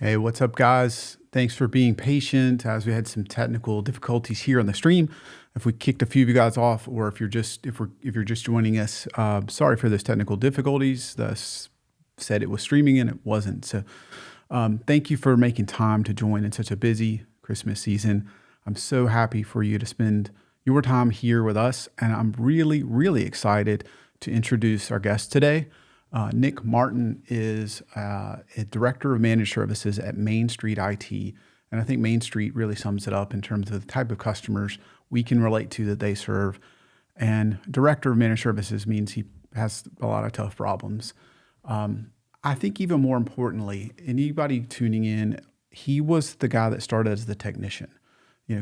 Hey, what's up, guys? Thanks for being patient as we had some technical difficulties here on the stream. If we kicked a few of you guys off, or if you're just joining us, sorry for those technical difficulties. Thus said it was streaming and it wasn't. So, thank you for making time to join in such a busy Christmas season. I'm so happy for you to spend your time here with us, and I'm really, really excited to introduce our guest today. Nick Martin is a director of managed services at Main Street IT. And I think Main Street really sums it up in terms of the type of customers we can relate to that they serve. And director of managed services means he has a lot of tough problems. I think even more importantly, anybody tuning in, he was the guy that started as the technician,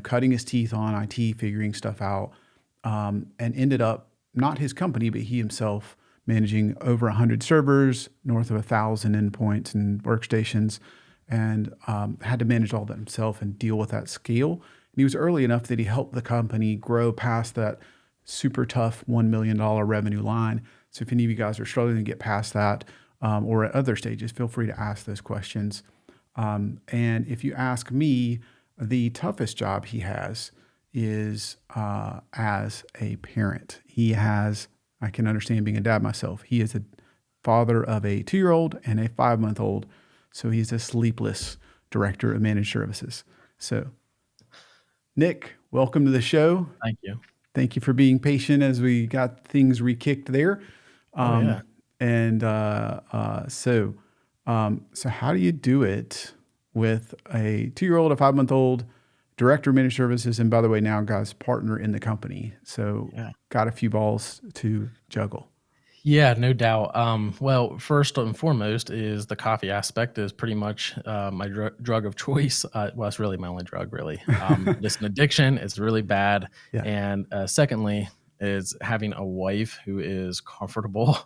cutting his teeth on IT, figuring stuff out, and ended up, not his company, but he himself, managing over 100 servers, north of 1,000 endpoints and workstations, and had to manage all that himself and deal with that scale. And he was early enough that he helped the company grow past that super tough $1 million revenue line. So if any of you guys are struggling to get past that or at other stages, feel free to ask those questions. And if you ask me, the toughest job he has is as a parent. I can understand being a dad myself. He is a father of a 2-year-old and a 5-month-old. So he's a sleepless director of managed services. So Nick, welcome to the show. Thank you. Thank you for being patient as we got things re-kicked there. Yeah. And so how do you do it with a 2-year-old, a 5-month-old, director of managed services, and by the way, now guys, partner in the company. So got a few balls to juggle. Yeah, no doubt. Well, first and foremost is the coffee aspect is pretty much my drug of choice. Well, it's really my only drug, really. It's an addiction. It's really bad. Yeah. And secondly is having a wife who is comfortable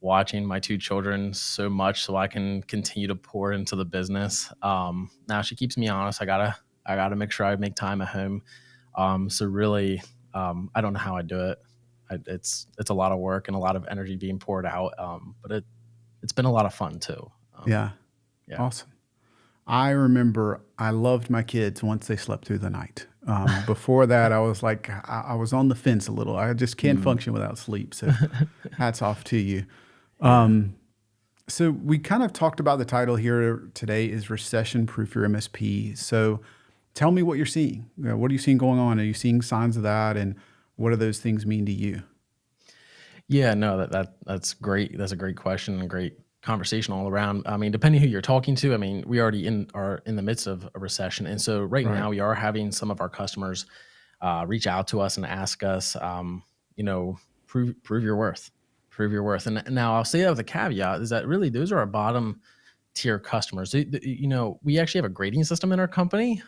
watching my 2 children so much so I can continue to pour into the business. Now she keeps me honest. I gotta make sure I make time at home. So really, I don't know how I do it. It's a lot of work and a lot of energy being poured out. But it's been a lot of fun too. Yeah. Awesome. I remember I loved my kids once they slept through the night. Before that, I was like, I was on the fence a little. I just can't function without sleep. So hats off to you. So we kind of talked about the title here today is Recession-Proof Your MSP. So tell me what you're seeing. What are you seeing going on? Are you seeing signs of that? And what do those things mean to you? Yeah, no, that's great. That's a great question and a great conversation all around. I mean, depending who you're talking to, I mean, we already are in the midst of a recession. And so right now we are having some of our customers reach out to us and ask us, prove your worth. Prove your worth. And now I'll say that with a caveat is that really those are our bottom tier customers. We actually have a grading system in our company.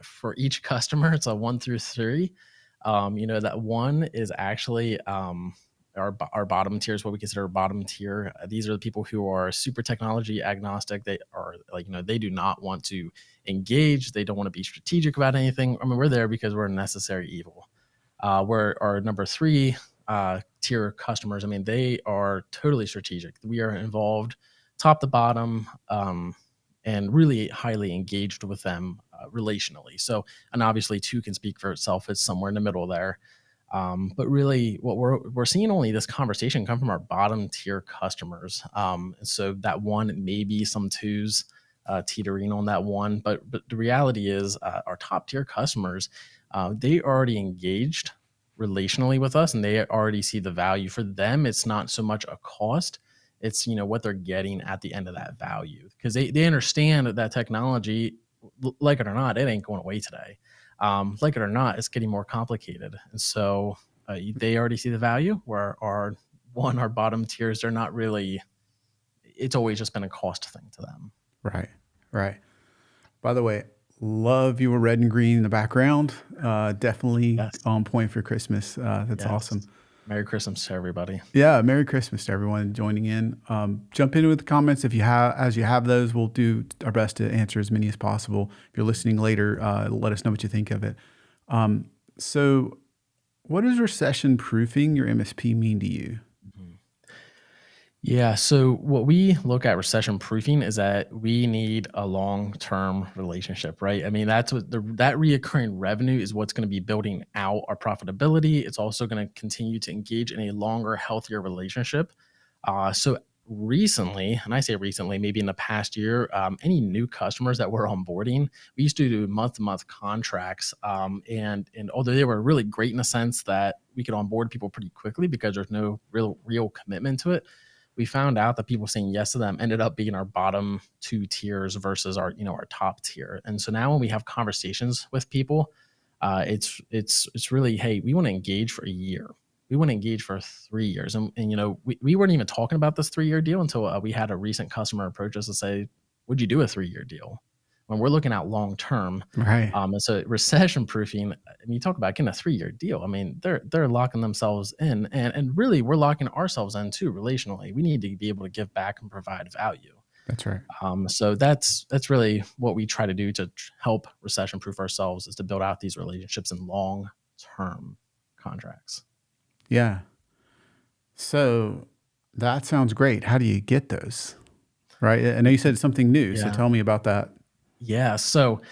For each customer, it's a 1 through 3. That 1 is actually our bottom tier is what we consider a bottom tier. These are the people who are super technology agnostic. They are they do not want to engage. They don't want to be strategic about anything. I mean, we're there because we're a necessary evil. We're our number 3 tier customers. I mean, they are totally strategic. We are involved top to bottom, and really highly engaged with them relationally. So, and obviously 2 can speak for itself. It's somewhere in the middle there. But really what we're seeing only this conversation come from our bottom tier customers. And so that 1, maybe some 2s teetering on that 1, but the reality is our top tier customers, they already engaged relationally with us and they already see the value. For them, it's not so much a cost. It's, what they're getting at the end of that value, because they understand that technology, like it or not, it ain't going away today. Like it or not, it's getting more complicated. And so they already see the value, where our bottom tiers, they're not really, it's always just been a cost thing to them. Right. By the way, love your red and green in the background. Definitely on point for Christmas. That's awesome. Merry Christmas to everybody. Yeah, Merry Christmas to everyone joining in. Jump in with the comments as you have those. We'll do our best to answer as many as possible. If you're listening later, let us know what you think of it. So what does recession-proofing your MSP mean to you? Yeah. So what we look at recession proofing is that we need a long-term relationship, right? I mean, that's what that reoccurring revenue is what's going to be building out our profitability. It's also going to continue to engage in a longer, healthier relationship. So recently, and I say recently, maybe in the past year, any new customers that we're onboarding, we used to do month-to-month contracts, and although they were really great in the sense that we could onboard people pretty quickly because there's no real commitment to it, we found out that people saying yes to them ended up being our bottom two tiers versus our top tier. And so now when we have conversations with people, it's really, hey, we want to engage for a year. We want to engage for 3 years. And we weren't even talking about this 3-year deal until we had a recent customer approach us and say, would you do a 3-year deal? When we're looking out long term. Right. And so recession proofing, I mean, you talk about getting a 3-year deal. I mean, they're locking themselves in, and really we're locking ourselves in too relationally. We need to be able to give back and provide value. That's right. So that's really what we try to do to help recession proof ourselves, is to build out these relationships in long term contracts. Yeah. So that sounds great. How do you get those? Right. I know you said something new. So Yeah. tell me about that. Yeah. So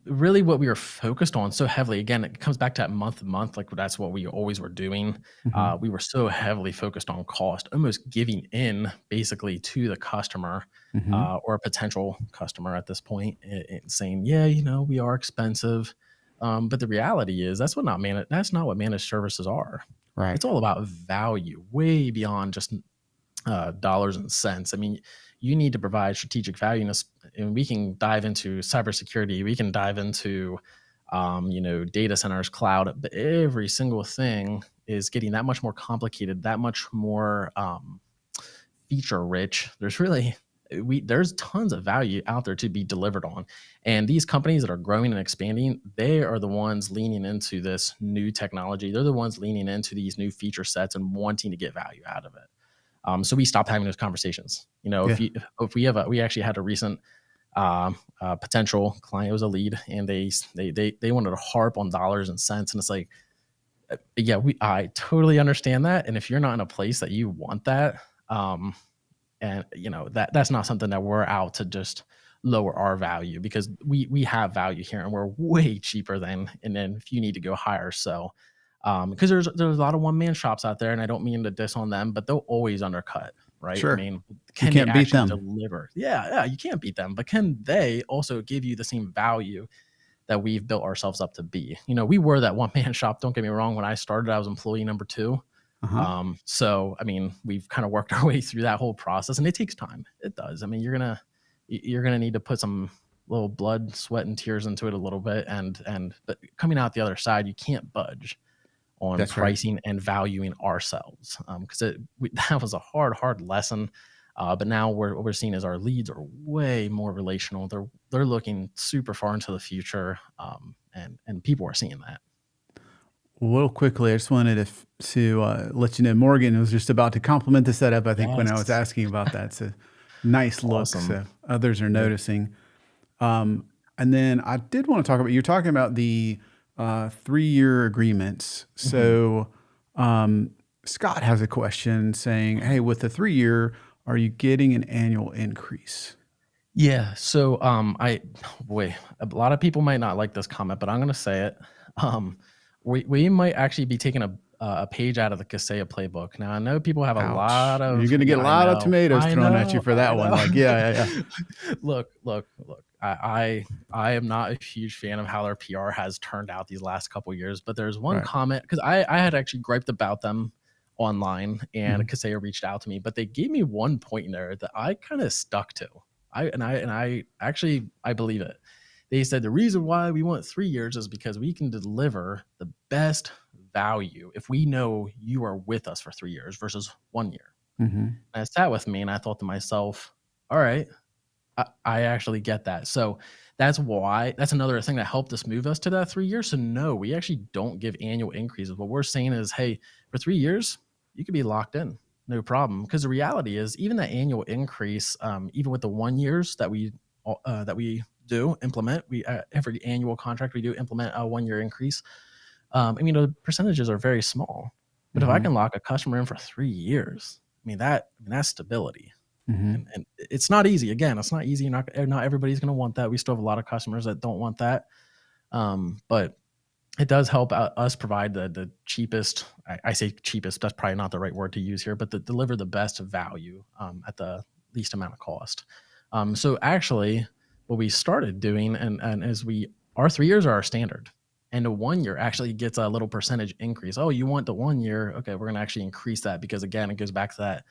really what we were focused on so heavily, again, it comes back to that month to month, like that's what we always were doing. Hmm. We were so heavily focused on cost, almost giving in basically to the customer, Hmm. or a potential customer at this point, and saying, yeah, we are expensive. But the reality is that's not what managed services are. Right. It's all about value, way beyond just dollars and cents. I mean, you need to provide strategic value, and we can dive into cybersecurity. We can dive into, data centers, cloud. But every single thing is getting that much more complicated, that much more feature rich. There's tons of value out there to be delivered on, and these companies that are growing and expanding, they are the ones leaning into this new technology. They're the ones leaning into these new feature sets and wanting to get value out of it. So we stopped having those conversations. Yeah. We actually had a recent potential client. It was a lead, and they wanted to harp on dollars and cents, and it's like, yeah, I totally understand that. And if you're not in a place that you want that, and that's not something that we're out to just lower our value, because we have value here and we're way cheaper than, and then if you need to go higher. So because there's a lot of one-man shops out there, and I don't mean to diss on them, but they'll always undercut, right? I Sure. mean, You can they can't beat actually them. deliver? Yeah, you can't beat them, but can they also give you the same value that we've built ourselves up to be? We were that one-man shop, don't get me wrong. When I started, I was employee number 2. Uh-huh. So I mean, we've kind of worked our way through that whole process, and it takes time. It does. I mean, you're gonna need to put some little blood, sweat, and tears into it a little bit, and but coming out the other side, you can't budge on That's right. pricing and valuing ourselves, because that was a hard lesson. But now what we're seeing is our leads are way more relational. They're looking super far into the future, and people are seeing that. Real quickly, I just wanted to let you know Morgan was just about to compliment the setup, I think, when I was Yes, asking about that. So nice look. awesome. So others are Yeah. noticing. And then I did want to talk about, you're talking about the 3-year agreements. Mhm. So Scott has a question saying, hey, with the 3-year, are you getting an annual increase? Yeah. So, boy, a lot of people might not like this comment, but I'm going to say it. Um, we might actually be taking a page out of the Kaseya playbook. Now, I know people have a lot Ouch. You're of, going to get yeah, a lot of tomatoes I thrown at you know, for I that one. know. Like, yeah, yeah, Look. I am not a huge fan of how their PR has turned out these last couple years, but there's yeah. one Right. comment, because I had actually griped about them online, and Mhm. Kaseya reached out to me, but they gave me one point in there that I kind of stuck to. I actually I believe it. They said the reason why we want 3 years is because we can deliver the best value if we know you are with us for 3 years versus 1 year. Mhm. And it sat with me, and I thought to myself, all right, I actually get that. So that's another thing that helped us move us to that 3 years. So no, we actually don't give annual increases. What we're saying is, hey, for 3 years, you could be locked in, no problem. Because the reality is, even that annual increase, even with the 1 years that we do implement, we every annual contract we do implement a 1-year increase. I mean, the percentages are very small, but if I Mhm. can lock a customer in for 3 years, that's stability. Hmm. And it's not easy. Again, it's not easy. Not everybody's going to want that. We still have a lot of customers that don't want that. But it does help us provide the cheapest. I say cheapest. That's probably not the right word to use here, but deliver the best value at the least amount of cost. So actually, what we started doing, and as our 3 years are our standard, and the 1 year actually gets a little percentage increase. Oh, you want the 1 year? Okay, we're going to actually increase that because again, it goes back to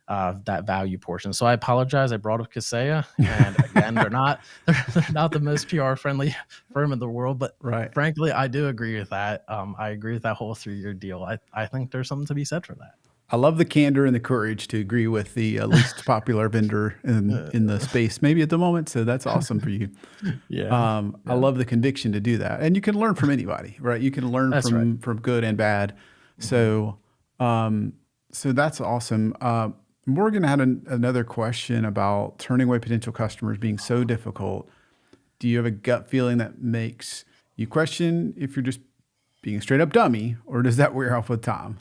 that value portion. So I apologize. I brought up Kaseya, and again, they're not the most PR friendly firm in the world, but Right. frankly, I do agree with that. I agree with that whole 3 year deal. I think there's something to be said for that. I love the candor and the courage to agree with the least popular vendor in the space, maybe at the moment. So that's awesome for you. Yeah, I yeah, love the conviction to do that, and you can learn from anybody, right? You can learn that's right. from good and bad. Mhm. So, so that's awesome. Morgan had another question about turning away potential customers being so difficult. Do you have a gut feeling that makes you question if you're just being a straight up dummy, or does that wear off with time?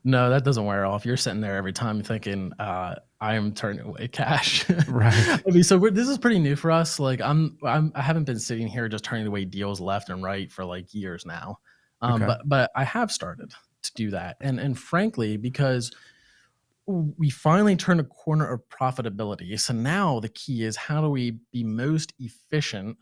No, that doesn't wear off. You're sitting there every time thinking, I am turning away cash. Right. So this is pretty new for us. Like I haven't been sitting here just turning away deals left and right for like years now. Okay. But I have started to do that. And frankly, because we finally turned a corner of profitability. So now the key is how do we be most efficient.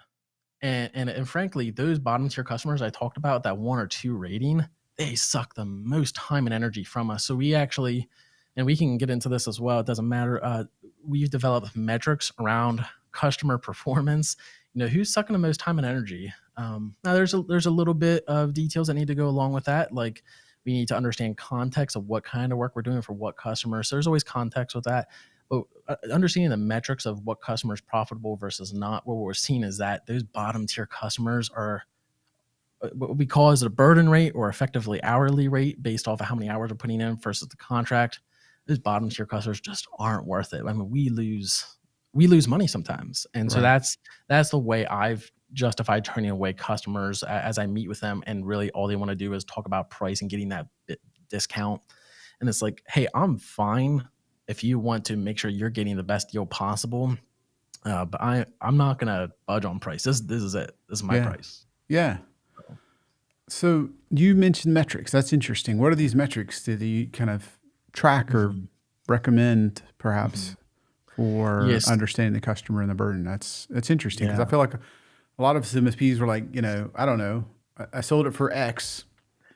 And frankly, those bottom tier customers I talked about, that 1 or 2 rating, they suck the most time and energy from us. So we actually, and we can get into this as well, it doesn't matter. We've developed metrics around customer performance. Who's sucking the most time and energy. Now there's a little bit of details that need to go along with that. Like we need to understand context of what kind of work we're doing for what customers. So there's always context with that. But understanding the metrics of what customers profitable versus not, what we're seeing is that those bottom tier customers are what we call as a burden rate or effectively hourly rate based off of how many hours we're putting in versus the contract. Those bottom tier customers just aren't worth it. I mean, we lose money sometimes, and so Right. that's the way I've justified turning away customers as I meet with them, and really all they want to do is talk about price and getting that discount. And it's like, hey, I'm fine if you want to make sure you're getting the best deal possible. But I'm not gonna budge on price. This is it. This is my Yeah. price. Yeah. So, So you mentioned metrics. That's interesting. What are these metrics that you kind of track or mhm, recommend mhm. perhaps for Yes. understanding the customer and the burden? That's interesting because I Yeah. feel like a lot of MSPs were like, I don't know, I sold it for X.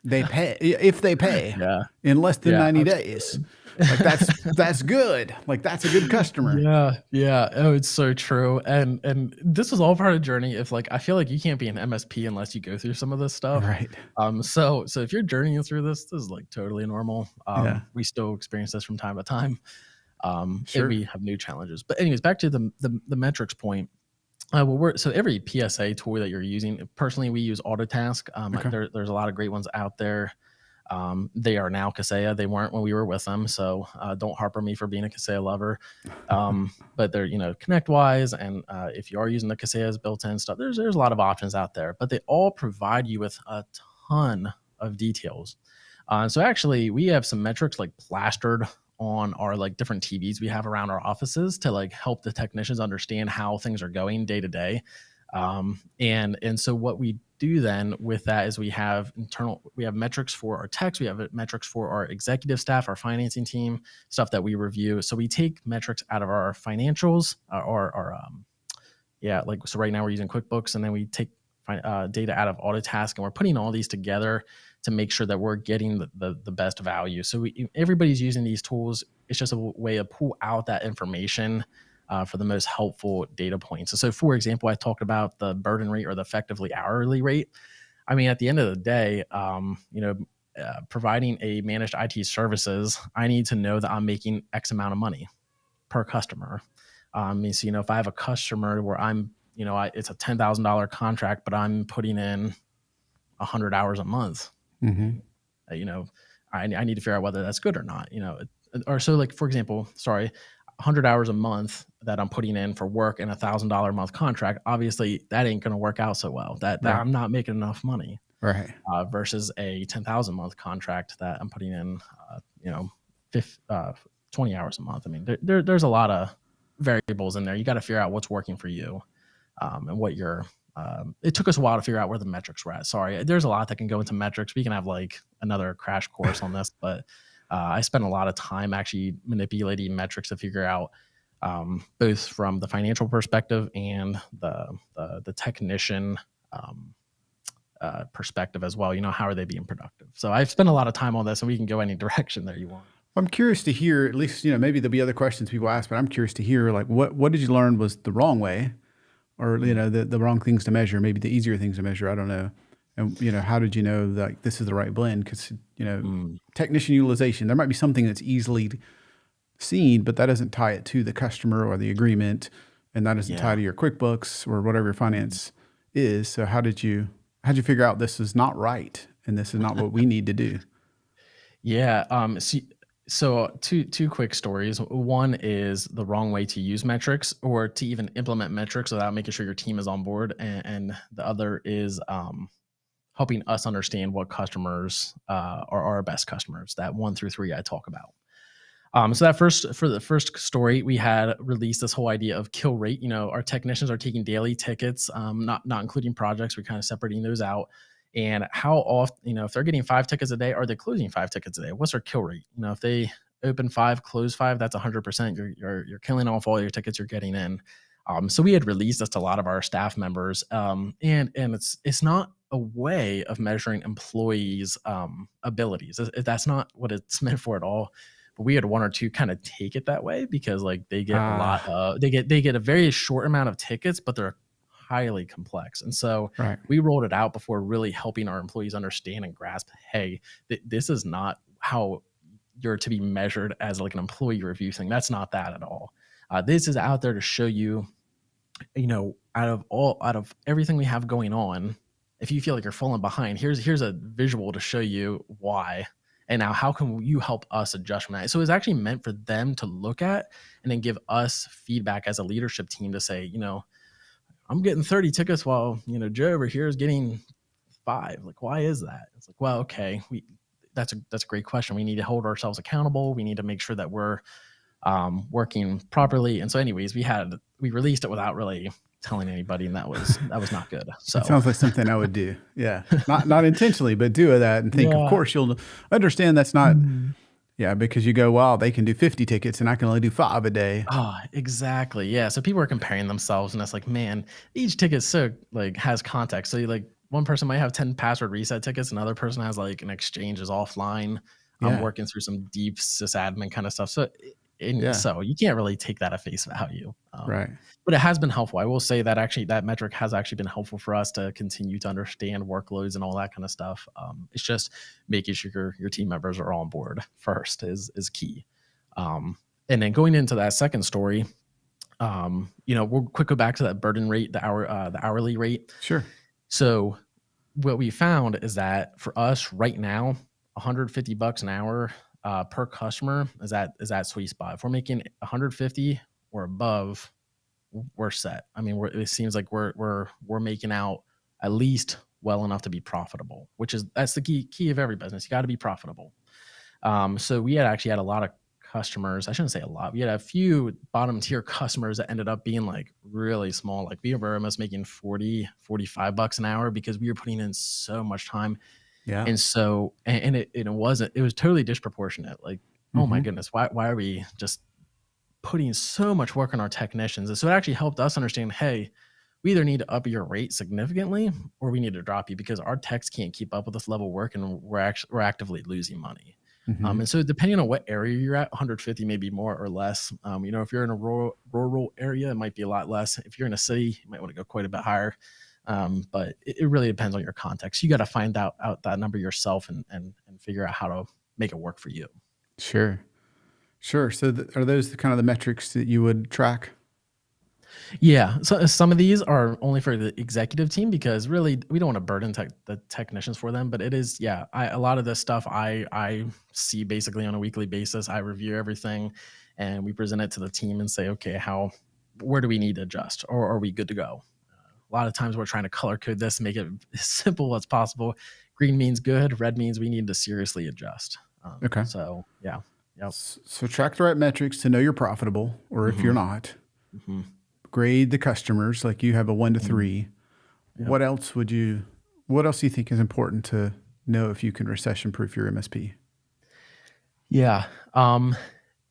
They pay if they pay Yeah. in less than Yeah. 90 days. Absolutely. Like that's good. Like that's a good customer. Yeah, yeah. Oh, it's so true. And this was all part of the journey. If like I feel like you can't be an MSP unless you go through some of this stuff. Right. So if you're journeying through this is like totally normal. Yeah. We still experience this from time to time. And Sure. we have new challenges. But anyways, back to the metrics point. So every PSA tool that you're using, personally, we use Autotask. Okay. There's a lot of great ones out there. They are now Kaseya. They weren't when we were with them, so don't harp on me for being a Kaseya lover. But they're ConnectWise, and if you are using the Kaseya's built-in stuff, there's a lot of options out there, but they all provide you with a ton of details. So actually, we have some metrics like plastered on our like different TVs we have around our offices to like help the technicians understand how things are going day to day. And so what we do then with that is we have metrics for our techs, we have metrics for our executive staff, our financing team, stuff that we review. So we take metrics out of our financials, or our yeah, like so right now we're using QuickBooks, and then we take data out of Autotask, and we're putting all these together to make sure that we're getting the best value. So everybody's using these tools. It's just a way to pull out that information for the most helpful data points. So, for example, I talked about the burden rate or the effectively hourly rate. I mean, at the end of the day, providing a managed IT services, I need to know that I'm making X amount of money per customer. So if I have a customer where it's a $10,000 contract, but I'm putting in 100 hours a month, Mm-hmm. you know, I need to figure out whether that's good or not. Or so like for example, 100 hours a month that I'm putting in for work in $1,000 a month contract. Obviously, that ain't going to work out so well. That Right. I'm not making enough money Right. versus a 10,000 month contract that I'm putting in, uh, you know, 20 hours a month. I mean, there's a lot of variables in there. You got to figure out what's working for you, and what your it took us a while to figure out where the metrics were at. Sorry, there's a lot that can go into metrics. We can have like another crash course on this, but I spent a lot of time actually manipulating metrics to figure out, both from the financial perspective and the technician perspective as well. How are they being productive? So I've spent a lot of time on this, and we can go any direction there you want. I'm curious to hear, at least, maybe there'll be other questions people ask, but I'm curious to hear, like, what did you learn was the wrong way, or, the wrong things to measure, maybe the easier things to measure, I don't know. And, how did you know that this is the right blend? Because, technician utilization, there might be something that's easily seen, but that doesn't tie it to the customer or the agreement, and that doesn't tie to your QuickBooks or whatever your finance is. So how'd you figure out this is not right and this is not what we need to do? Yeah. So two quick stories. One is the wrong way to use metrics or to even implement metrics without making sure your team is on board, and the other is helping us understand what customers are our best customers. That 1 through 3 I talk about. So that for the first story, we had released this whole idea of kill rate. Our technicians are taking daily tickets, not including projects. We're kind of separating those out. And how often, if they're getting 5 tickets a day, are they closing 5 tickets a day? What's their kill rate? If they open 5, close 5, that's 100%. You're killing off all your tickets you're getting in. So we had released this to a lot of our staff members, and it's not a way of measuring employees' abilities. That's not what it's meant for at all. But we had 1 or 2 kind of take it that way, because like they get a lot of they get a very short amount of tickets, but they're highly complex. And so we rolled it out before really helping our employees understand and grasp, hey, this is not how you're to be measured as like an employee review thing. That's not that at all. This is out there to show you, out of everything we have going on, if you feel like you're falling behind, here's a visual to show you why. And now how can you help us adjust from that? So it's actually meant for them to look at and then give us feedback as a leadership team to say, I'm getting 30 tickets while, Joe over here is getting 5. Like, why is that? It's like, well, okay, that's a great question. We need to hold ourselves accountable. We need to make sure that we're working properly. And so anyways, we released it without really telling anybody, and that was not good. So it sounds like something I would do. Yeah. Not intentionally, but do that and think, of course you'll understand that's not, because you go, wow, they can do 50 tickets and I can only do 5 a day. Oh, exactly. Yeah. So people are comparing themselves, and it's like, man, each ticket so like has context. So like one person might have 10 password reset tickets, another person has like an exchange is offline. I'm working through some deep sysadmin kind of stuff. So so you can't really take that at face value. But it has been helpful. I will say that actually that metric has actually been helpful for us to continue to understand workloads and all that kind of stuff. It's just making sure your team members are on board first is key. And then going into that second story, we'll quick go back to that burden rate, the hourly rate. Sure. So what we found is that for us right now, $150 an hour per customer is that sweet spot. If we're making 150 or above, we're set. I mean, it seems like we're making out at least well enough to be profitable, that's the key of every business. You got to be profitable. So we had a lot of customers. I shouldn't say a lot. We had a few bottom tier customers that ended up being like really small. Like we were almost making $45 an hour because we were putting in so much time. Yeah. And so, and it was totally disproportionate. Like, oh my goodness, why are we just putting so much work on our technicians? And so it actually helped us understand, hey, we either need to up your rate significantly or we need to drop you, because our techs can't keep up with this level of work and we're actively losing money. And so depending on what area you're at, 150 may be more or less. If you're in a rural area, it might be a lot less. If you're in a city, you might want to go quite a bit higher. But it really depends on your context. You got to find out that number yourself and figure out how to make it work for you. Sure. So are those kind of the metrics that you would track? Yeah. So some of these are only for the executive team, because really we don't want to burden the technicians for them. But it is, a lot of this stuff I see basically on a weekly basis. I review everything and we present it to the team and say, okay, where do we need to adjust, or are we good to go? A lot of times we're trying to color code this, make it as simple as possible. Green means good. Red means we need to seriously adjust. Okay. So yeah. Yep. So track the right metrics to know you're profitable, or if you're Hmm. not. Hmm. Grade the customers, like you have a 1 to Hmm. 3. Yep. What else do you think is important to know if you can recession proof your MSP? Yeah.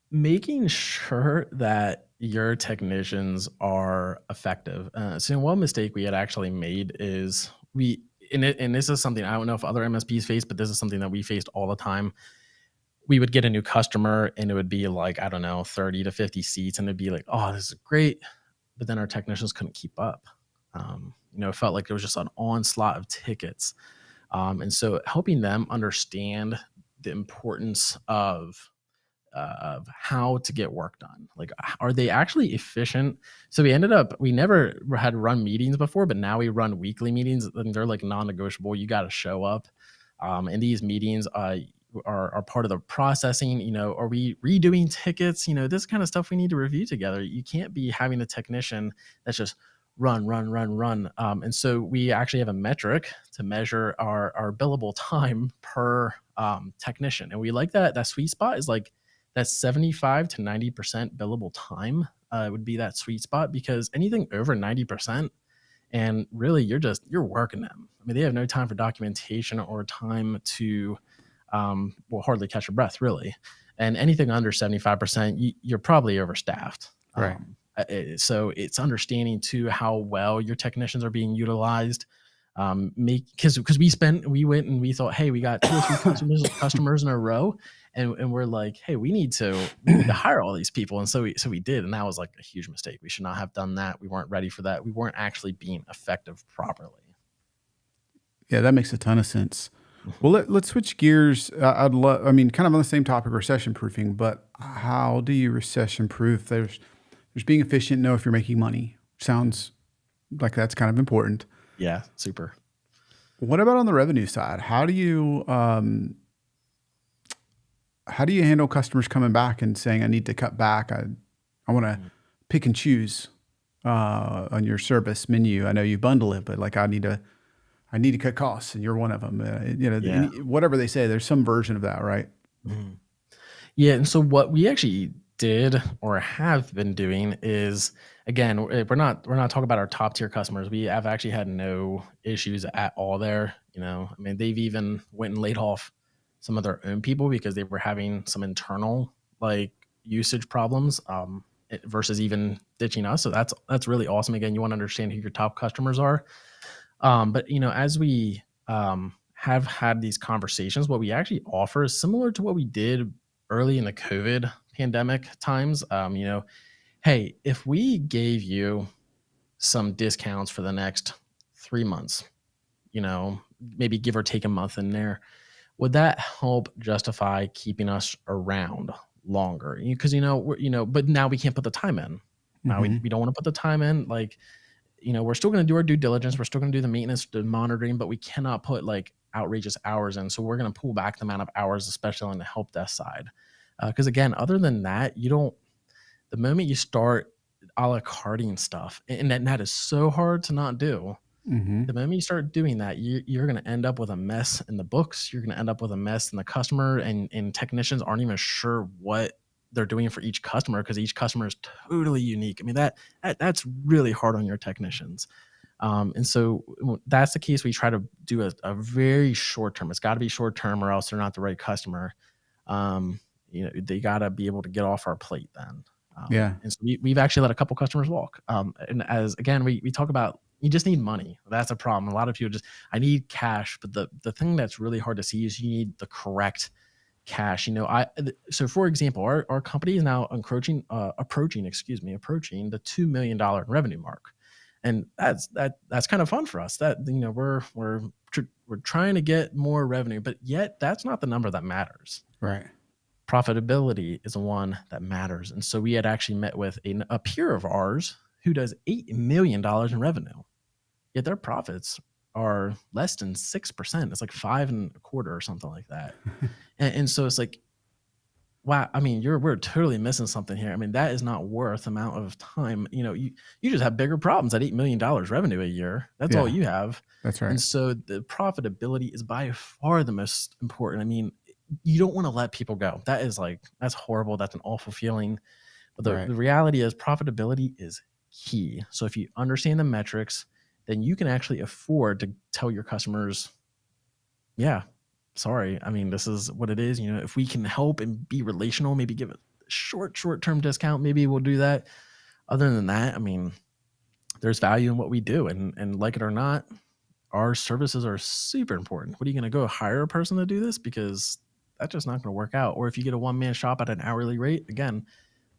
Making sure that your technicians are effective. So one mistake we had actually made is and this is something I don't know if other MSPs face, but this is something that we faced all the time. We would get a new customer and it would be like, I don't know, 30 to 50 seats. And it'd be like, oh, this is great. But then our technicians couldn't keep up. It felt like there was just an onslaught of tickets. And so helping them understand the importance of how to get work done. Like, are they actually efficient? So we never had run meetings before, but now we run weekly meetings and they're like non-negotiable. You got to show up. And these meetings are part of the processing. Are we redoing tickets? This kind of stuff we need to review together. You can't be having a technician that's just run, run, run, run. And so we actually have a metric to measure our billable time per technician. And we like that sweet spot is like that 75 to 90% billable time would be that sweet spot, because anything over 90%, and really you're working them. I mean, they have no time for documentation or time to hardly catch your breath, really. And anything under 75%, you're probably overstaffed. Right. So it's understanding too how well your technicians are being utilized. Because we went and we thought, hey, we got 2 or 3 customers in a row, and we're like, hey, we need to hire all these people, and so we did, and that was like a huge mistake. We should not have done that. We weren't ready for that. We weren't actually being effective properly. Yeah, that makes a ton of sense. Well, Mhm. let's switch gears. I mean, kind of on the same topic, recession proofing, but how do you recession proof? There's being efficient, know if you're making money. Sounds like that's kind of important. Yeah, super. What about on the revenue side? How do you handle customers coming back and saying, I need to cut back? I want to Mhm. pick and choose on your service menu. I know you bundle it, but like I need to cut costs, and you're one of them. Yeah. Whatever they say, there's some version of that, right? Mhm. Yeah, and so what we actually did or have been doing is, again, we're not talking about our top tier customers. We have actually had no issues at all there. I mean, they've even went and laid off some of their own people because they were having some internal like usage problems, versus even ditching us. So that's really awesome. Again, you want to understand who your top customers are. But as we have had these conversations, what we actually offer is similar to what we did early in the COVID pandemic times. Hey, if we gave you some discounts for the next 3 months, maybe give or take a month in there, would that help justify keeping us around longer? Because but now we can't put the time in. Now we Mm-hmm. don't want to put the time in. Like, we're still going to do our due diligence. We're still going to do the maintenance, the monitoring, but we cannot put like outrageous hours in. So we're going to pull back the amount of hours, especially on the help desk side. Because again, other than that, the moment you start a la carting stuff, and that is so hard to not do. Mm-hmm. The moment you start doing that, you're going to end up with a mess in the books. You're going to end up with a mess in the customer, and technicians aren't even sure what they're doing for each customer because each customer is totally unique. I mean, that's really hard on your technicians. And so that's the case. We try to do a very short term. It's got to be short term, or else they're not the right customer. They got to be able to get off our plate then. Yeah. And so we've actually let a couple customers walk. And as again, we talk about, you just need money. That's a problem. A lot of people I need cash, but the thing that's really hard to see is you need the correct cash. So for example, our company is now approaching the $2 million in revenue mark, and that's kind of fun for us. That we're trying to get more revenue, but yet that's not the number that matters. Right. Profitability is the one that matters. And so we had actually met with a peer of ours who does $8 million in revenue, yet their profits are less than 6%. It's like 5.25 or something like that. And so it's like, wow, I mean, we're totally missing something here. I mean, that is not worth amount of time. You just have bigger problems at $8 million revenue a year. That's all Yeah. you have. That's And right. so the profitability is by far the most important. I mean, you don't want to let people go. That is like, that's horrible. That's an awful feeling. But Right. the reality is profitability is key. So if you understand the metrics, then you can actually afford to tell your customers, yeah, sorry. I mean, this is what it is. You know, if we can help and be relational, maybe give a short term discount, maybe we'll do that. Other than that, I mean, there's value in what we do, and like it or not, our services are super important. What are you going to go hire a person to do this? Because that's just not going to work out. Or if you get a one man shop at an hourly rate, again,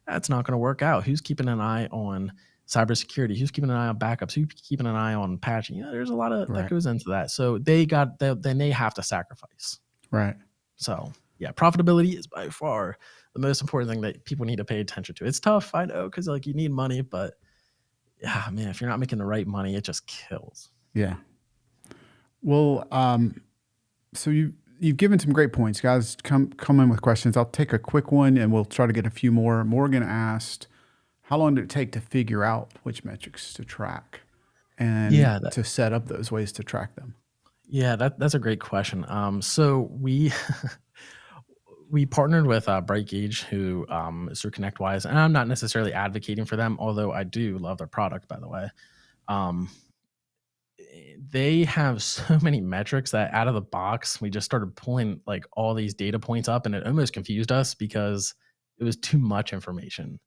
that's not going to work out. Who's keeping an eye on cybersecurity? Who's keeping an eye on backups? Who's keeping an eye on patching? You know, there's a lot of that Right. goes into that. So then they have to sacrifice. Right. So yeah, profitability is by far the most important thing that people need to pay attention to. It's tough, I know, because like you need money, but yeah, man, if you're not making the right money, it just kills. Yeah. Well, so you've given some great points, guys. Come in with questions. I'll take a quick one, and we'll try to get a few more. Morgan asked, "How long did it take to figure out which metrics to track and Yeah, to set up those ways to track them?" that's a great question. So we partnered with Bright Gauge, who is through ConnectWise, and I'm not necessarily advocating for them, although I do love their product, by the way. Um, they have so many metrics that out of the box, we just started pulling like all these data points up, and it almost confused us because it was too much information.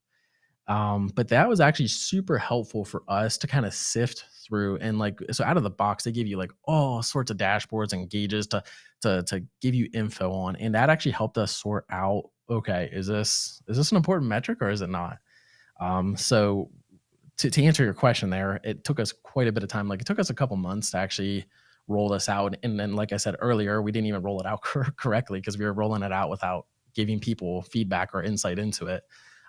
But that was actually super helpful for us to kind of sift through, and like, so out of the box, they give you like all sorts of dashboards and gauges to give you info on, and that actually helped us sort out, okay, is this an important metric or is it not? So to answer your question there, it took us quite a bit of time. Like it took us a couple months to actually roll this out. And then, like I said earlier, we didn't even roll it out correctly because we were rolling it out without giving people feedback or insight into it.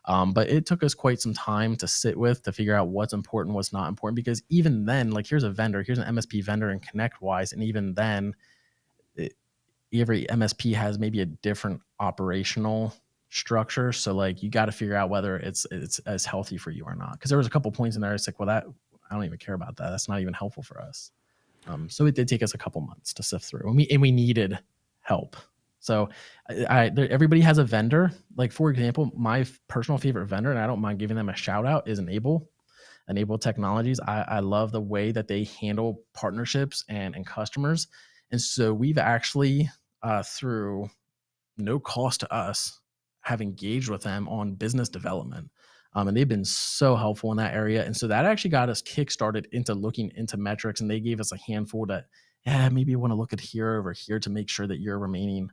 But it took us quite some time to sit with to figure out what's important, what's not important. Because even then, like here's an MSP vendor in ConnectWise, and even then, it, every MSP has maybe a different operational structure. So like you got to figure out whether it's as healthy for you or not. Because there was a couple points in there. It's like, well, that I don't even care about that. That's not even helpful for us. So it did take us a couple months to sift through, and we needed help. So everybody has a vendor. Like for example, my personal favorite vendor, and I don't mind giving them a shout out, is Enable Technologies. I love the way that they handle partnerships and customers. And so we've actually, through no cost to us, have engaged with them on business development. And they've been so helpful in that area. And so that actually got us kickstarted into looking into metrics. And they gave us a handful that, yeah, maybe you want to look at here over here to make sure that you're remaining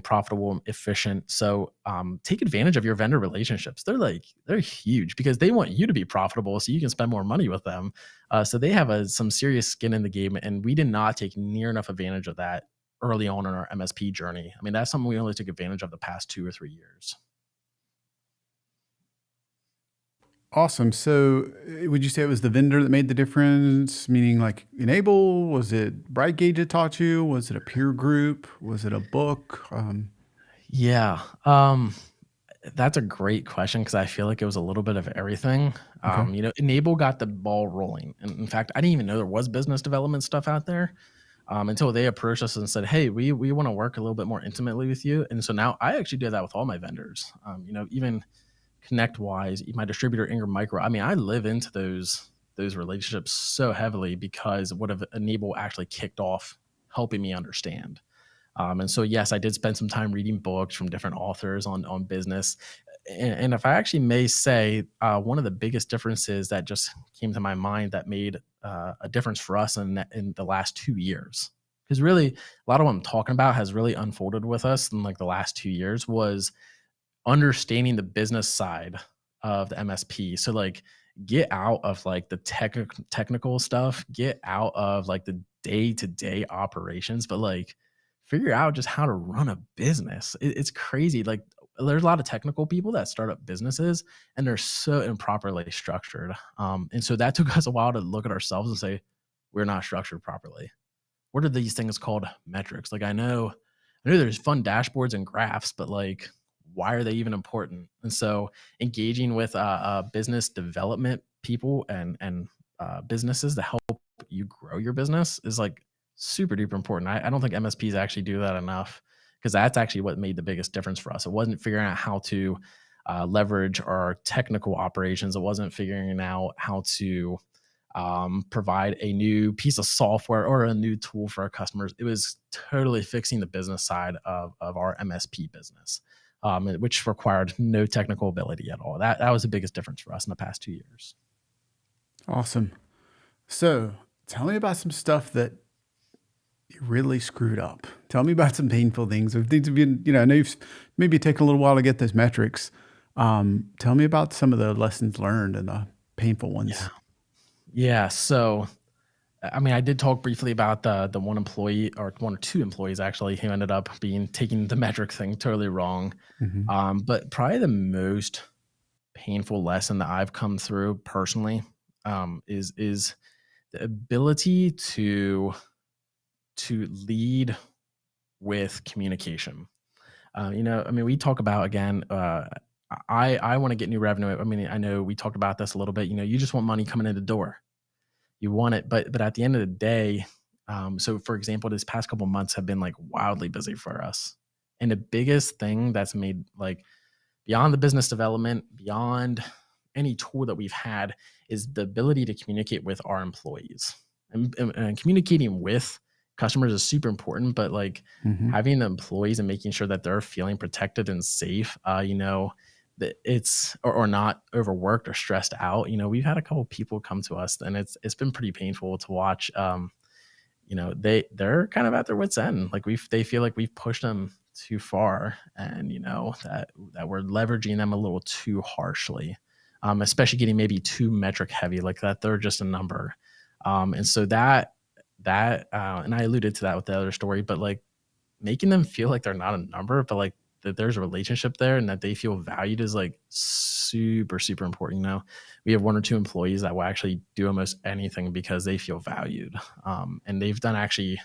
profitable and efficient. So take advantage of your vendor relationships. They're huge because they want you to be profitable so you can spend more money with them. So they have some serious skin in the game, and we did not take near enough advantage of that early on in our MSP journey. I mean, that's something we only took advantage of the past 2 or 3 years. Awesome. So, would you say it was the vendor that made the difference? Meaning, like Enable? Was it Bright Gauge that taught you? Was it a peer group? Was it a book? Yeah. That's a great question because I feel like it was a little bit of everything. Okay. Enable got the ball rolling. And in fact, I didn't even know there was business development stuff out there until they approached us and said, "Hey, we want to work a little bit more intimately with you." And so now I actually do that with all my vendors. Even ConnectWise, my distributor Ingram Micro. I mean, I live into those relationships so heavily because what have Enable actually kicked off helping me understand. And so, yes, I did spend some time reading books from different authors on business. And if I actually may say, one of the biggest differences that just came to my mind that made a difference for us in the last 2 years, because really a lot of what I'm talking about has really unfolded with us in like the last 2 years, was understanding the business side of the MSP. So like get out of like the technical stuff, get out of like the day-to-day operations, but like figure out just how to run a business. It's crazy. Like there's a lot of technical people that start up businesses and they're so improperly structured. And so that took us a while to look at ourselves and say, we're not structured properly. What are these things called? Metrics. Like I know there's fun dashboards and graphs, but like, why are they even important? And so engaging with business development people and businesses to help you grow your business is like super duper important. I don't think MSPs actually do that enough, because that's actually what made the biggest difference for us. It wasn't figuring out how to leverage our technical operations. It wasn't figuring out how to provide a new piece of software or a new tool for our customers. It was totally fixing the business side of our MSP business, which required no technical ability at all. That was the biggest difference for us in the past 2 years. Awesome. So tell me about some stuff that you really screwed up. Tell me about some painful things, or things have been, I know you've maybe taken a little while to get those metrics. Tell me about some of the lessons learned and the painful Yeah. ones. Yeah. So, I mean, I did talk briefly about the one employee, or one or two employees actually, who ended up taking the metric thing totally wrong. Hmm. But probably the most painful lesson that I've come through personally, is the ability to lead with communication. I mean, we talk about, again, I want to get new revenue. I mean, I know we talked about this a little bit. You just want money coming in the door. You want it, but at the end of the day, so for example, this past couple months have been like wildly busy for us, and the biggest thing that's made, like, beyond the business development, beyond any tool that we've had, is the ability to communicate with our employees. And communicating with customers is super important, but like Hmm. having the employees and making sure that they're feeling protected and safe, that or not overworked or stressed out. We've had a couple people come to us, and it's been pretty painful to watch. They're kind of at their wits end. Like, they feel like we've pushed them too far, and that we're leveraging them a little too harshly, especially getting maybe too metric heavy, like that they're just a number. And so and I alluded to that with the other story, but like making them feel like they're not a number, but like that there's a relationship there and that they feel valued, is like super, super important. We have one or two employees that will actually do almost anything because they feel valued. And they've done actually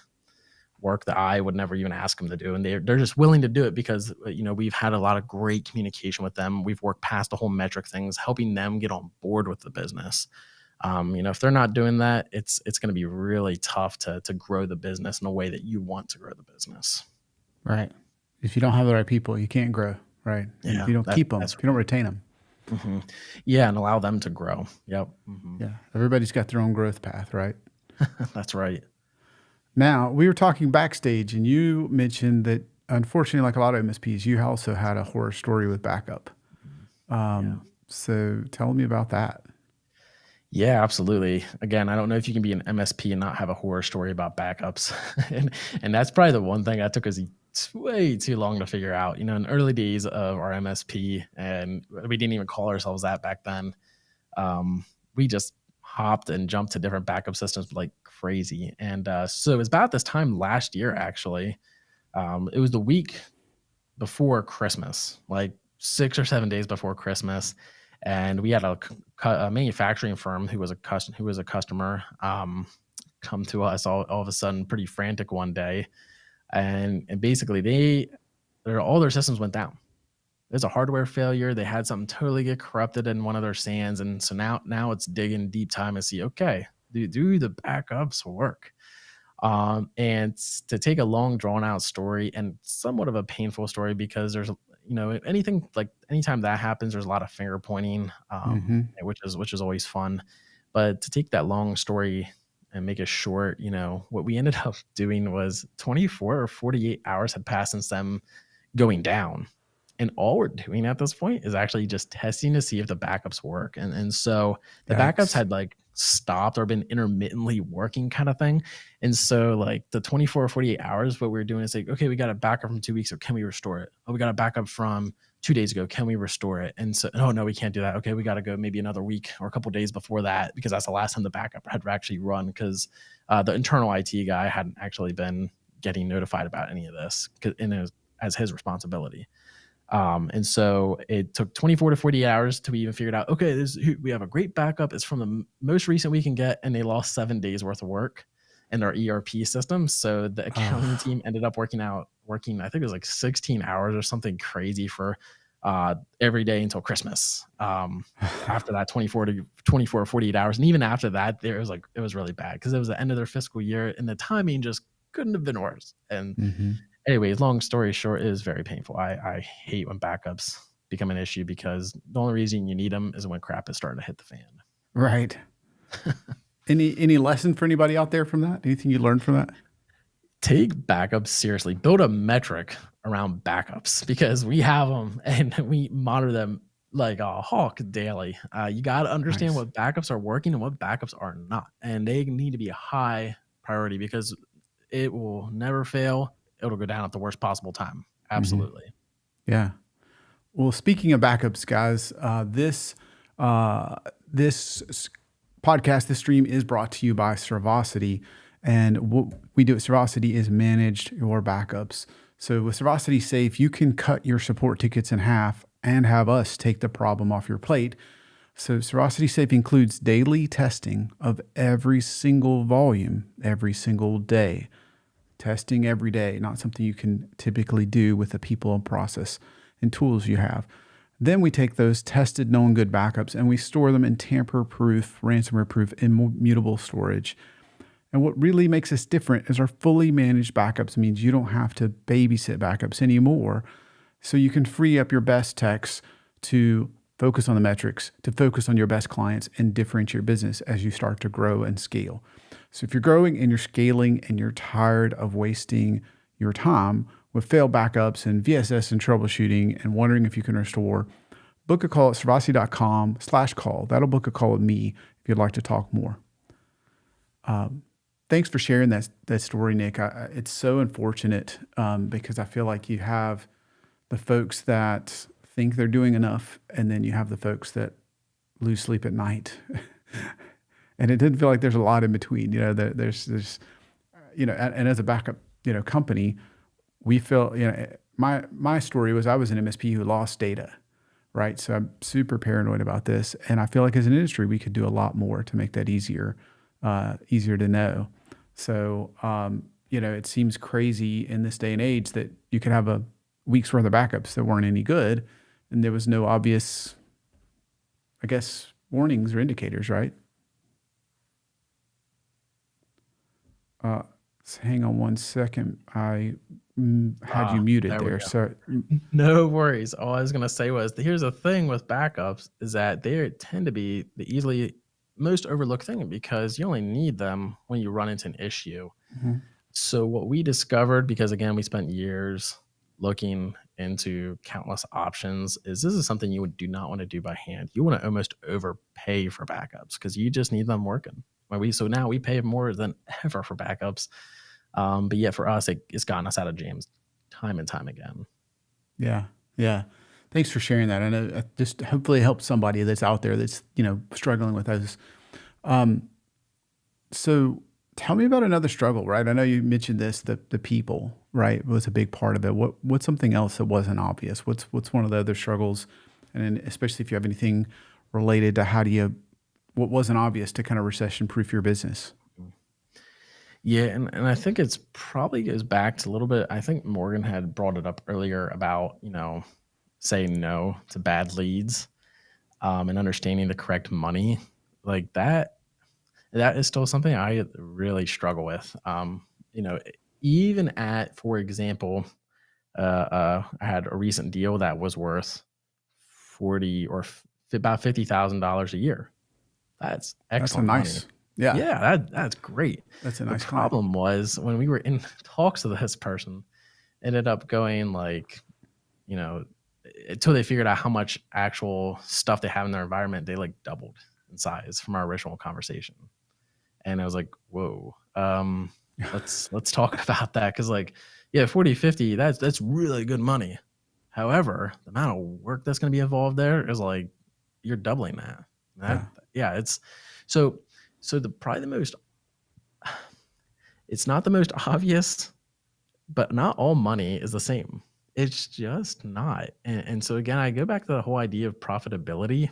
work that I would never even ask them to do. And they're just willing to do it because, we've had a lot of great communication with them. We've worked past the whole metric things, helping them get on board with the business. If they're not doing that, it's going to be really tough to grow the business in a way that you want to grow the business. Right. If you don't have the right people, you can't grow. Right. And if Yeah, you don't keep them, that's if you don't retain them, hmm Yeah, and allow them to grow. Yep. yeah, everybody's got their own growth path. Right. That's right. Now, we were talking backstage, and you mentioned that unfortunately, like a lot of MSPs, you also had a horror story with backup. Yeah. So tell me about that. Yeah, absolutely. Again, I don't know if you can be an MSP and not have a horror story about backups. And that's probably the one thing that took us way too long to figure out. In the early days of our MSP, and we didn't even call ourselves that back then. We just hopped and jumped to different backup systems like crazy. And so it was about this time last year, actually. It was the week before Christmas, like 6 or 7 days before Christmas, and we had a manufacturing firm who was a customer, come to us all of a sudden, pretty frantic one day, and basically all their systems went down. There's a hardware failure. They had something totally get corrupted in one of their SANs, and so now it's digging deep time to see, okay, do the backups work? And to take a long drawn out story, and somewhat of a painful story, because there's anytime that happens, there's a lot of finger pointing, Hmm. which is always fun. But to take that long story and make it short, what we ended up doing was 24 or 48 hours had passed since them going down, and all we're doing at this point is actually just testing to see if the backups work. And so the backups Yikes. had like stopped or been intermittently working, kind of thing. And so like the 24 or 48 hours, what we were doing is like, okay, we got a backup from 2 weeks ago. Can we restore it? Oh, we got a backup from 2 days ago. Can we restore it? And so, oh no, we can't do that. Okay, we got to go maybe another week or a couple days before that, because that's the last time the backup had actually run, because the internal IT guy hadn't actually been getting notified about any of this, and it was as his responsibility. And so it took 24 to 48 hours to even figured out, okay, we have a great backup. It's from the most recent we can get. And they lost 7 days worth of work in their ERP system. So the accounting Oh, team ended up working, I think it was like 16 hours or something crazy, for every day until Christmas. After that 24 or 48 hours. And even after that, it was really bad because it was the end of their fiscal year and the timing just couldn't have been worse. And Mm-hmm. anyways, long story short, it is very painful. I hate when backups become an issue because the only reason you need them is when crap is starting to hit the fan. Right. Any lesson for anybody out there from that? Anything you learned from that? Take backups seriously. Build a metric around backups because we have them and we monitor them like a hawk daily. You got to understand Nice. what backups are working and what backups are not. And they need to be a high priority because it will never fail. It'll go down at the worst possible time. Absolutely. Mm-hmm. Yeah. Well, speaking of backups, guys, this podcast, this stream is brought to you by Servosity. And what we do at Servosity is manage your backups. So with Servosity Safe, you can cut your support tickets in half and have us take the problem off your plate. So Servosity Safe includes daily testing of every single volume, every single day. Testing every day, not something you can typically do with the people and process and tools you have. Then we take those tested, known good backups and we store them in tamper-proof, ransomware-proof, immutable storage. And what really makes us different is our fully managed backups means you don't have to babysit backups anymore. So you can free up your best techs to focus on the metrics, to focus on your best clients and differentiate your business as you start to grow and scale. So if you're growing and you're scaling and you're tired of wasting your time with failed backups and VSS and troubleshooting and wondering if you can restore, book a call at servosity.com/call. That'll book a call with me if you'd like to talk more. Thanks for sharing that story, Nick. It's so unfortunate because I feel like you have the folks that think they're doing enough, and then you have the folks that lose sleep at night. And it didn't feel like there's a lot in between. You know, there's and as a backup, company, we feel, my story was I was an MSP who lost data, right? So I'm super paranoid about this, and I feel like as an industry we could do a lot more to make that easier to know. So, it seems crazy in this day and age that you could have a week's worth of backups that weren't any good, and there was no obvious, I guess, warnings or indicators, right? So hang on one second. I had you muted there. So no worries. All I was going to say was, here's the thing with backups is that they tend to be the easily most overlooked thing because you only need them when you run into an issue. Mm-hmm. So what we discovered, because again, we spent years looking into countless options, is this is something you do not want to do by hand. You want to almost overpay for backups because you just need them working. So now we pay more than ever for backups. But yet for us, it's gotten us out of jams time and time again. Yeah. Yeah. Thanks for sharing that. I know just hopefully it helps somebody that's out there that's, struggling with those. So tell me about another struggle, right? I know you mentioned this, the people, right, was a big part of it. What's something else that wasn't obvious? What's one of the other struggles? And then especially if you have anything related to what wasn't obvious to kind of recession-proof your business? Yeah, and I think it's probably goes back to a little bit. I think Morgan had brought it up earlier about, saying no to bad leads and understanding the correct money. Like that is still something I really struggle with. Even at, for example, I had a recent deal that was worth about $50,000 a year. That's excellent. That's nice. Yeah. Yeah, that's great. That's a nice. The problem was when we were in talks with this person, ended up going until they figured out how much actual stuff they have in their environment, they doubled in size from our original conversation. And I was like, whoa, let's talk about that. Cause 40, 50, that's really good money. However, the amount of work that's going to be involved there is you're doubling that. It's it's not the most obvious, but not all money is the same. It's just not. And so again, I go back to the whole idea of profitability.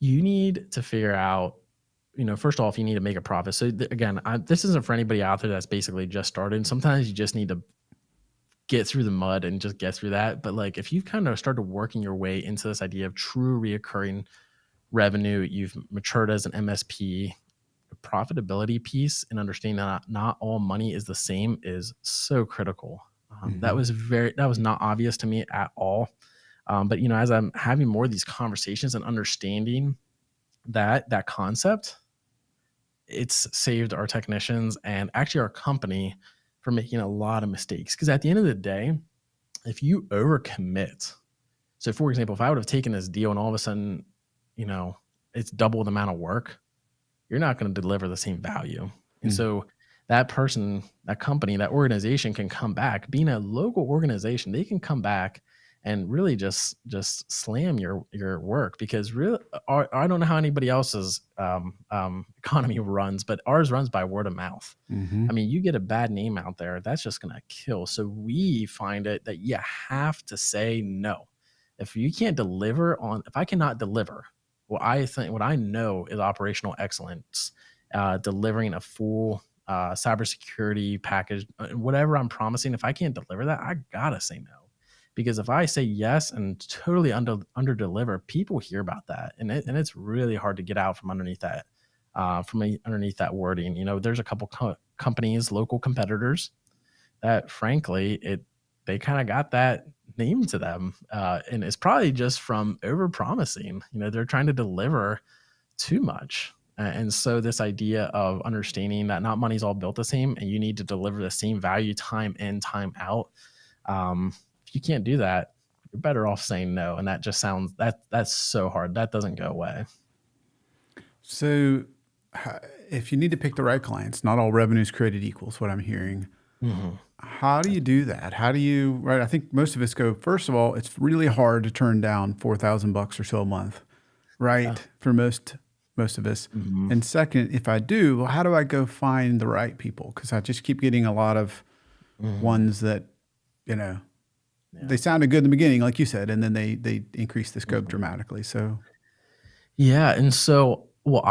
You need to figure out, first off, you need to make a profit. So again, this isn't for anybody out there that's basically just started. Sometimes you just need to get through the mud and just get through that. But like if you've kind of started working your way into this idea of true reoccurring revenue, you've matured as an MSP, the profitability piece and understanding that not all money is the same is so critical. Hmm. That was not obvious to me at all. But you know, as I'm having more of these conversations and understanding that concept, it's saved our technicians and actually our company from making a lot of mistakes. Because at the end of the day, if you overcommit, so for example, if I would have taken this deal and all of a sudden, you know, it's double the amount of work, you're not going to deliver the same value. And Mm. so that person, that company, that organization can come back. Being a local organization, they can come back and really just slam your work because really, I don't know how anybody else's economy runs, but ours runs by word of mouth. Hmm. I mean, you get a bad name out there, that's just going to kill. So we find it that you have to say no. If you can't deliver on, if I cannot deliver what I know is operational excellence, delivering a full cybersecurity package, whatever I'm promising. If I can't deliver that, I gotta say no, because if I say yes and totally under deliver, people hear about that, and it's really hard to get out from underneath that. Underneath that wording, you know, there's a couple companies, local competitors, that frankly they kind of got that name to them, and it's probably just from over promising. You know, they're trying to deliver too much. And so this idea of understanding that not money's all built the same and you need to deliver the same value time in, time out. If you can't do that, you're better off saying no. And that just sounds that's so hard. That doesn't go away. So, if you need to pick the right clients, not all revenue is created equal, is what I'm hearing. Hmm. How do you do that? How do you, right? I think most of us go, first of all, it's really hard to turn down $4,000 or so a month, Yeah. right? For most of us. Hmm. And second, if I do, well, how do I go find the right people? Because I just keep getting a lot of Hmm. ones that, you know, Yeah. they sounded good in the beginning, like you said, and then they increase the scope Hmm. dramatically. So, Yeah. And so, well,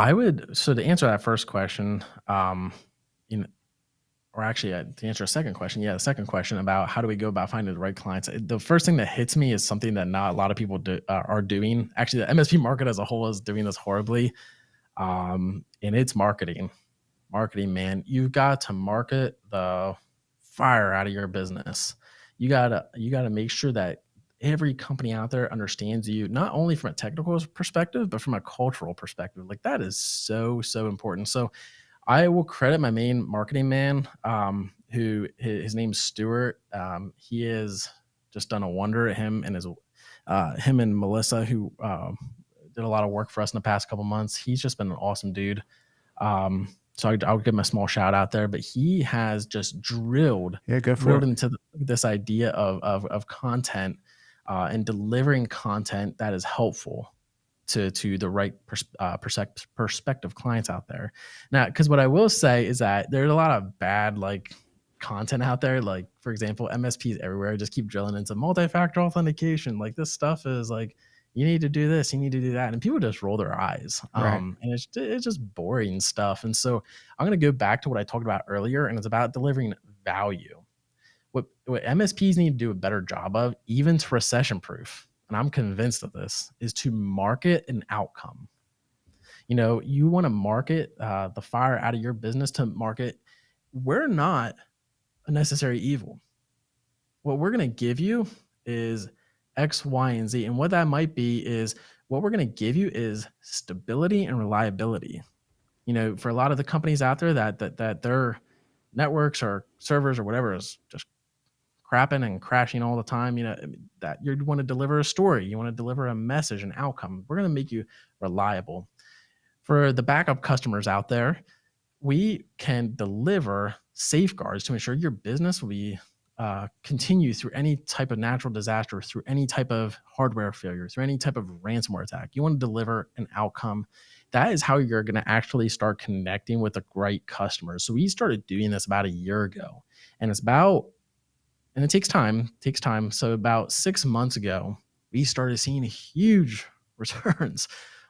so to answer that first question, you know, or actually to answer a second question, yeah, the second question about how do we go about finding the right clients, the first thing that hits me is something that not a lot of people are doing. Actually, the MSP market as a whole is doing this horribly, and it's marketing, man. You've got to market the fire out of your business. You gotta make sure that every company out there understands you, not only from a technical perspective but from a cultural perspective. Like that is so important. So I will credit my main marketing man, who his name's Stuart. He has just done a wonder. Him and Melissa, who did a lot of work for us in the past couple months. He's just been an awesome dude. So I'll give him a small shout out there. But he has just yeah, go for drilled it. into this idea of content, and delivering content that is helpful to the right perspective clients out there. Now, because what I will say is that there's a lot of bad like content out there. Like for example, MSPs everywhere just keep drilling into multi-factor authentication. Like this stuff is like you need to do this, you need to do that, and people just roll their eyes. Right. And it's just boring stuff. And so I'm gonna go back to what I talked about earlier, and it's about delivering value. What MSPs need to do a better job of, even to recession proof, and I'm convinced of this, is to market an outcome. You know, you want to market the fire out of your business to market, we're not a necessary evil. What we're going to give you is X, Y, and Z. And what that might be is what we're going to give you is stability and reliability. You know, for a lot of the companies out there that their networks or servers or whatever is just crapping and crashing all the time, you know, that you want to deliver a story, you want to deliver a message, an outcome. We're going to make you reliable. For the backup customers out there, we can deliver safeguards to ensure your business will be continue through any type of natural disaster, through any type of hardware failure, through any type of ransomware attack. You want to deliver an outcome. That is how you're going to actually start connecting with the right customers. So we started doing this about a year ago, and it takes time. It takes time. So about 6 months ago, we started seeing huge returns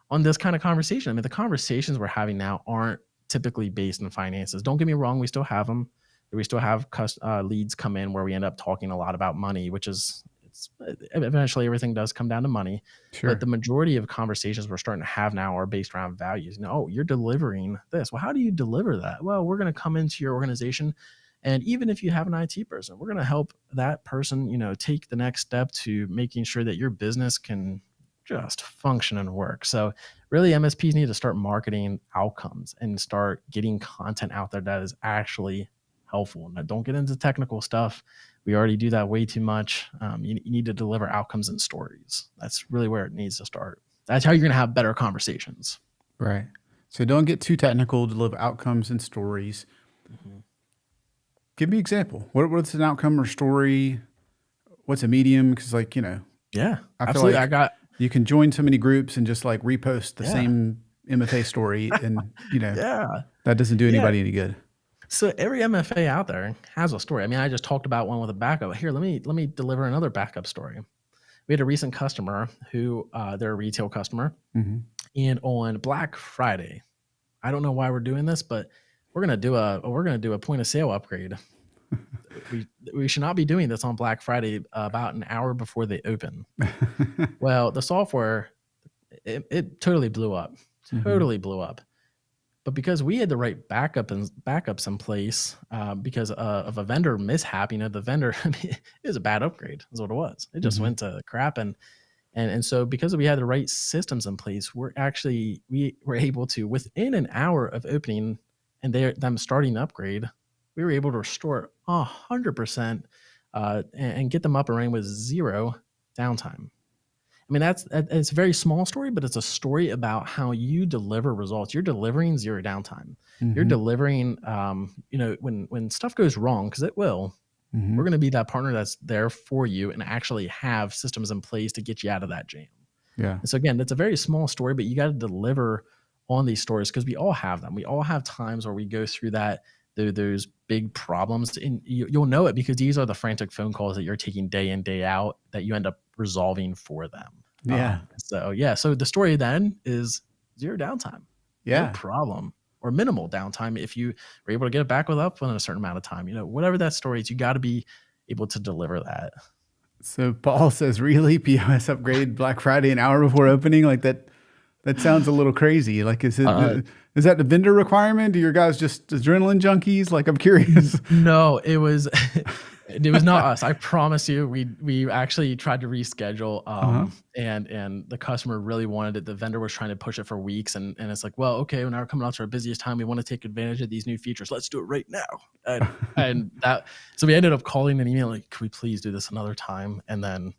on this kind of conversation. I mean, the conversations we're having now aren't typically based in finances. Don't get me wrong, we still have them. Do we still have leads come in where we end up talking a lot about money, which is eventually everything does come down to money. But the Sure. majority of conversations we're starting to have now are based around values. Oh, you're delivering this. Well, how do you deliver that? Well, we're going to come into your organization, and even if you have an IT person, we're going to help that person, take the next step to making sure that your business can just function and work. So really, MSPs need to start marketing outcomes and start getting content out there that is actually helpful. Now, don't get into technical stuff. We already do that way too much. You need to deliver outcomes and stories. That's really where it needs to start. That's how you're going to have better conversations. Right. So don't get too technical. Deliver outcomes and stories. Mhm. Give me an example. What's an outcome or story? What's a medium? Because Yeah, I feel absolutely. like you can join so many groups and just like repost the Yeah, same MFA story, and yeah, that doesn't do yeah. anybody any good. So every MFA out there has a story. I mean, I just talked about one with a backup. Here, let me deliver another backup story. We had a recent customer who they're a retail customer, Mm-hmm. and on Black Friday, I don't know why we're doing this, but we're gonna do a point of sale upgrade. We should not be doing this on Black Friday about an hour before they open. Well, the software it totally blew up, Mm-hmm. totally blew up. But because we had the right backups in place, because of a vendor mishap, the vendor, I mean, it was a bad upgrade. Is what it was. It just Mm-hmm. went to crap, and so because we had the right systems in place, we were able to, within an hour of opening and them starting the upgrade, we were able to restore 100% and get them up and running with zero downtime. I mean, it's a very small story, but it's a story about how you deliver results. You're delivering zero downtime. You're Mm-hmm. delivering, when stuff goes wrong, because it will. Mm-hmm. We're going to be that partner that's there for you and actually have systems in place to get you out of that jam. Yeah. And so again, that's a very small story, but you got to deliver on these stories because we all have them. We all have times where we go through those big problems, and you'll know it because these are the frantic phone calls that you're taking day in, day out that you end up resolving for them. Yeah. So the story then is zero downtime, no Yeah. problem, or minimal downtime if you were able to get it back up within a certain amount of time. Whatever that story is, you got to be able to deliver that. So Paul says, really, POS upgrade Black Friday an hour before opening? Like that. That sounds a little crazy. Like, is that the vendor requirement? Do your guys just adrenaline junkies? Like, I'm curious. No, it was it was not us. I promise you. We actually tried to reschedule, Uh-huh. and the customer really wanted it. The vendor was trying to push it for weeks, and it's like, well, okay, when we're coming out to our busiest time, we want to take advantage of these new features. Let's do it right now. And that, so we ended up calling and emailing, like, could we please do this another time? And then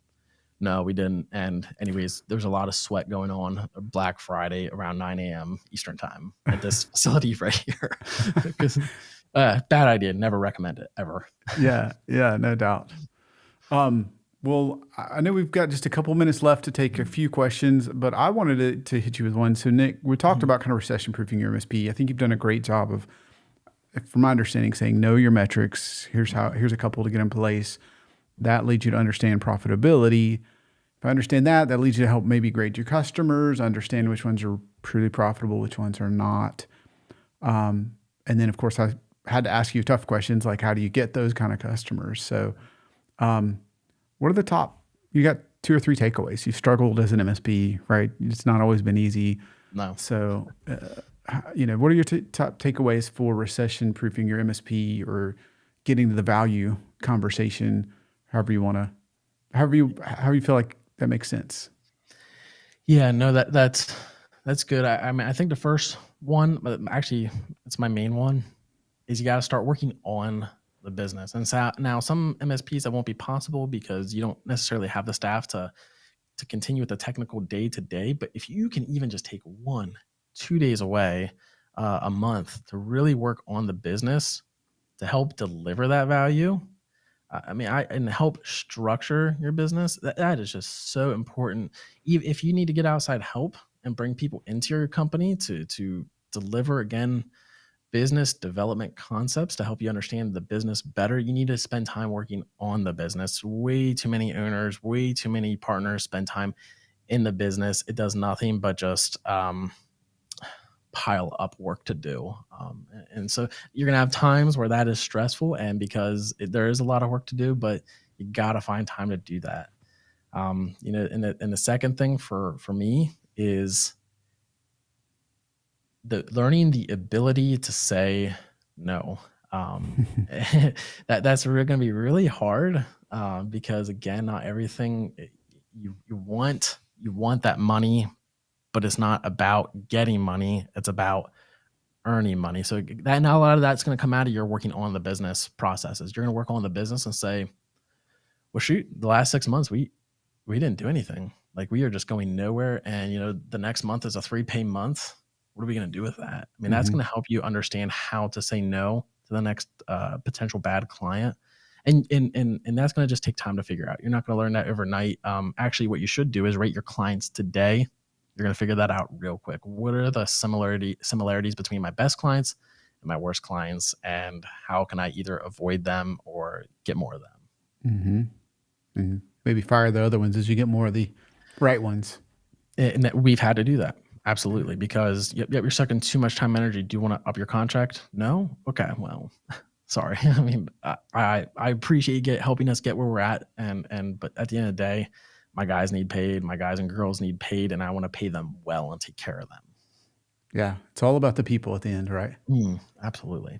no, we didn't. And anyways, there's a lot of sweat going on Black Friday around 9 a.m. Eastern time at this facility right here. Because bad idea. Never recommend it ever. Yeah. Yeah. No doubt. Well, I know we've got just a couple minutes left to take a few questions, but I wanted to hit you with one. So, Nick, we talked about kind of recession proofing your MSP. I think you've done a great job of, from my understanding, saying know your metrics. Here's a couple to get in place. That leads you to understand profitability. If I understand that, that leads you to help maybe grade your customers, understand which ones are truly profitable, which ones are not. And then, of course, I had to ask you tough questions like, how do you get those kind of customers? So what are the top, you got 2 or 3 takeaways. You struggled as an MSP, right? It's not always been easy. No. So, what are your top takeaways for recession proofing your MSP or getting to the value conversation? However you feel like that makes sense. Yeah, no, that's good. I mean, I think the first one, but actually it's my main one, is you got to start working on the business. And so now some MSPs that won't be possible because you don't necessarily have the staff to continue with the technical day to day. But if you can even just take 1-2 days away a month to really work on the business to help deliver that value, and help structure your business, that is just so important. If you need to get outside help and bring people into your company to deliver, again, business development concepts to help you understand the business better, you need to spend time working on the business. Way too many owners, way too many partners spend time in the business. It does nothing but just pile up work to do. And so you're going to have times where that is stressful, and because there is a lot of work to do, but you got to find time to do that. And the second thing for me is learning the ability to say no. That's going to be really hard, because again, not everything you want that money, but it's not about getting money. It's about earning money. So that, now a lot of that's going to come out of your working on the business processes. You're going to work on the business and say, well, shoot, the last 6 months, we didn't do anything. Like, we are just going nowhere. And, the next month is a 3-pay month. What are we going to do with that? I mean, that's going to help you understand how to say no to the next potential bad client. And that's going to just take time to figure out. You're not going to learn that overnight. Actually, what you should do is rate your clients today. You're going to figure that out real quick. What are the similarities between my best clients and my worst clients? And how can I either avoid them or get more of them? Mm-hmm. And maybe fire the other ones as you get more of the right ones. And we've had to do that. Absolutely. Because you're sucking too much time and energy. Do you want to up your contract? No? Okay. Well, sorry. I mean, I appreciate helping us get where we're at. But at the end of the day, my guys need paid. My guys and girls need paid, and I want to pay them well and take care of them. Yeah. It's all about the people at the end, right? Absolutely.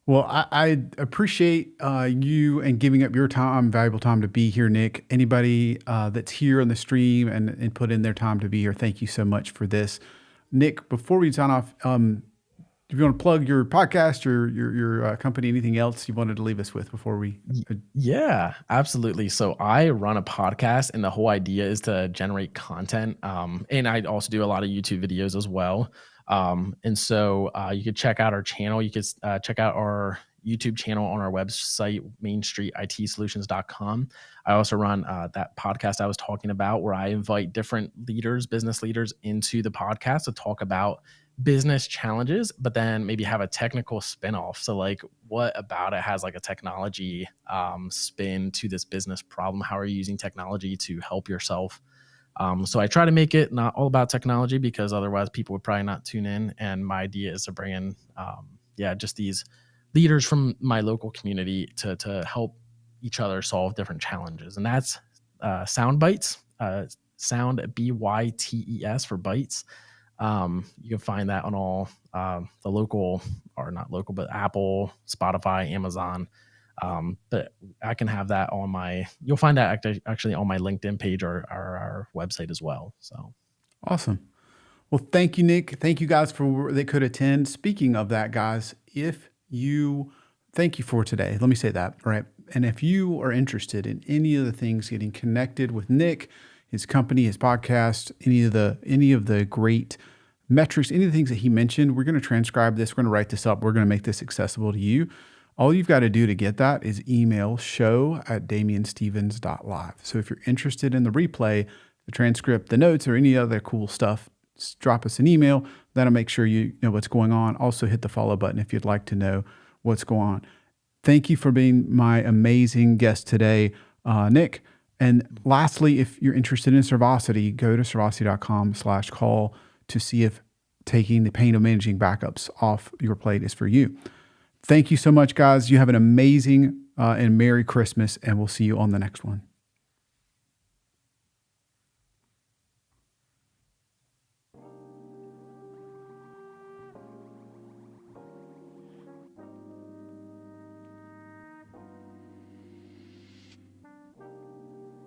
Well, I appreciate you and giving up your time, valuable time to be here, Nick. Anybody that's here on the stream and put in their time to be here, thank you so much for this. Nick, before we sign off, if you want to plug your podcast, your company, anything else you wanted to leave us with before we... Yeah, absolutely. So I run a podcast, and the whole idea is to generate content. And I also do a lot of YouTube videos as well. And so you could check out our channel. You could check out our YouTube channel on our website, mainstreetitsolutions.com. I also run that podcast I was talking about, where I invite different leaders, business leaders, into the podcast to talk about business challenges, but then maybe have a technical spinoff. So like, what about it has like a technology spin to this business problem? How are you using technology to help yourself? So I try to make it not all about technology, because otherwise people would probably not tune in. And my idea is to bring in, just these leaders from my local community to help each other solve different challenges. And that's Sound Bites, Sound BYTES for bites. You can find that on all the local, or not local, but Apple, Spotify, Amazon. But I can have that you'll find that actually on my LinkedIn page or our website as well. So awesome. Well, thank you, Nick. Thank you guys that could attend. Speaking of that, guys, thank you for today. Let me say that, right? And if you are interested in any of the things, getting connected with Nick, his company, his podcast, any of the great metrics, any of the things that he mentioned, we're going to transcribe this. We're going to write this up. We're going to make this accessible to you. All you've got to do to get that is email show@damienstevens.live. So if you're interested in the replay, the transcript, the notes, or any other cool stuff, drop us an email. That'll make sure you know what's going on. Also hit the follow button if you'd like to know what's going on. Thank you for being my amazing guest today, Nick. And lastly, if you're interested in Servosity, go to servosity.com/call to see if taking the pain of managing backups off your plate is for you. Thank you so much, guys. You have an amazing and Merry Christmas, and we'll see you on the next one.